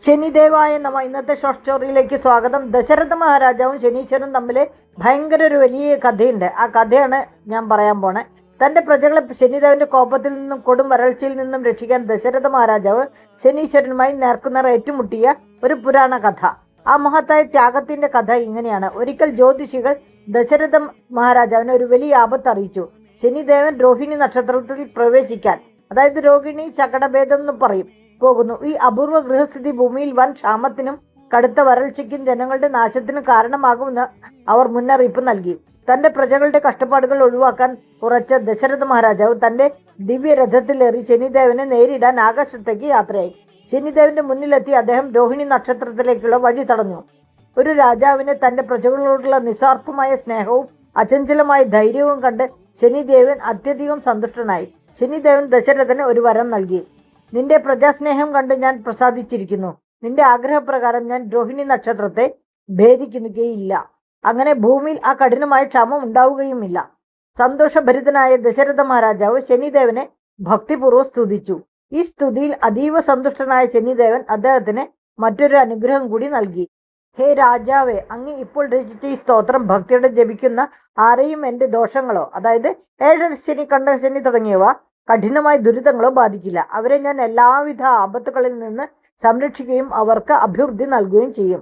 ശനിദേവായ നമ. ഇന്നത്തെ ഷോർട്ട് സ്റ്റോറിയിലേക്ക് സ്വാഗതം. ദശരഥ മഹാരാജാവും ശനീശ്വരനും തമ്മിൽ ഭയങ്കര ഒരു വലിയ കഥയുണ്ട്. ആ കഥയാണ് ഞാൻ പറയാൻ പോണേ. തൻ്റെ പ്രജകളെ ശനിദേവന്റെ കോപത്തിൽ നിന്നും കൊടും വരൾച്ചയിൽ നിന്നും രക്ഷിക്കാൻ ദശരഥ മഹാരാജാവ് ശനീശ്വരനുമായി നേർക്കുനേർ ഏറ്റുമുട്ടിയ ഒരു പുരാണ കഥ. ആ മഹത്തായ ത്യാഗത്തിന്റെ കഥ ഇങ്ങനെയാണ്. ഒരിക്കൽ ജ്യോതിഷികൾ ദശരഥ മഹാരാജാവിന് ഒരു വലിയ ആപത്ത് അറിയിച്ചു. ശനിദേവൻ രോഹിണി നക്ഷത്രത്തിൽ പ്രവേശിക്കാൻ, അതായത് രോഹിണി ശകടഭേദം എന്ന് പറയും, പോകുന്നു. ഈ അപൂർവ ഗൃഹസ്ഥിതി ഭൂമിയിൽ വൻ ക്ഷാമത്തിനും കടുത്ത വരൾച്ചയ്ക്കും ജനങ്ങളുടെ നാശത്തിനും കാരണമാകുമെന്ന് അവർ മുന്നറിയിപ്പ് നൽകി. തന്റെ പ്രജകളുടെ കഷ്ടപ്പാടുകൾ ഒഴിവാക്കാൻ ഉറച്ച ദശരഥ മഹാരാജാവ് തന്റെ ദിവ്യരഥത്തിലേറി ശനിദേവനെ നേരിടാൻ ആകാശത്തേക്ക് യാത്രയായി. ശനിദേവന്റെ മുന്നിലെത്തി അദ്ദേഹം രോഹിണി നക്ഷത്രത്തിലേക്കുള്ള വഴി തടഞ്ഞു. ഒരു രാജാവിന് തന്റെ പ്രജകളോടുള്ള നിസ്വാർത്ഥമായ സ്നേഹവും അചഞ്ചലമായ ധൈര്യവും കണ്ട് ശനിദേവൻ അത്യധികം സന്തുഷ്ടനായി. ശനിദേവൻ ദശരഥന് ഒരു വരം നൽകി. നിന്റെ പ്രജാസ്നേഹം കണ്ട് ഞാൻ പ്രസാദിച്ചിരിക്കുന്നു. നിന്റെ ആഗ്രഹപ്രകാരം ഞാൻ രോഹിണി നക്ഷത്രത്തെ ഭേദിക്കുകയില്ല. അങ്ങനെ ഭൂമിയിൽ ആ കഠിനമായ ക്ഷാമം ഉണ്ടാവുകയുമില്ല. സന്തോഷഭരിതനായ ദശരഥ മഹാരാജാവ് ശനിദേവനെ ഭക്തിപൂർവ്വം സ്തുതിച്ചു. ഈ സ്തുതിയിൽ അതീവ സന്തുഷ്ടനായ ശനിദേവൻ അദ്ദേഹത്തിന് മറ്റൊരു അനുഗ്രഹം കൂടി നൽകി. ഹേ രാജാവേ, അങ്ങ് ഇപ്പോൾ രചിച്ച ഈ സ്തോത്രം ഭക്തിയോടെ ജപിക്കുന്ന ആരെയും എൻ്റെ ദോഷങ്ങളോ, അതായത് ഏഴരശനി, കണ്ടശനി തുടങ്ങിയവ കഠിനമായ ദുരിതങ്ങളോ ബാധിക്കില്ല. അവരെ ഞാൻ എല്ലാവിധ ആപത്തുകളിൽ നിന്ന് സംരക്ഷിക്കുകയും അവർക്ക് അഭിവൃദ്ധി നൽകുകയും ചെയ്യും.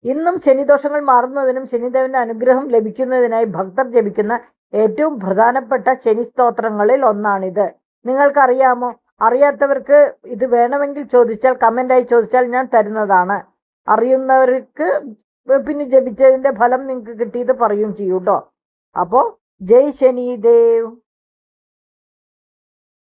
ഇന്നും ശനിദോഷങ്ങൾ മാറുന്നതിനും ശനിദേവന്റെ അനുഗ്രഹം ലഭിക്കുന്നതിനായി ഭക്തർ ജപിക്കുന്ന ഏറ്റവും പ്രധാനപ്പെട്ട ശനി സ്തോത്രങ്ങളിൽ ഒന്നാണിത്. നിങ്ങൾക്കറിയാമോ? അറിയാത്തവർക്ക് ഇത് വേണമെങ്കിൽ ചോദിച്ചാൽ, കമൻ്റായി ചോദിച്ചാൽ ഞാൻ തരുന്നതാണ്. അറിയുന്നവർക്ക് പിന്നെ ജപിച്ചതിൻ്റെ ഫലം നിങ്ങൾക്ക് കിട്ടിയത് പറയുകയും ചെയ്യൂട്ടോ. അപ്പോൾ ജയ് ശനിദേവ്.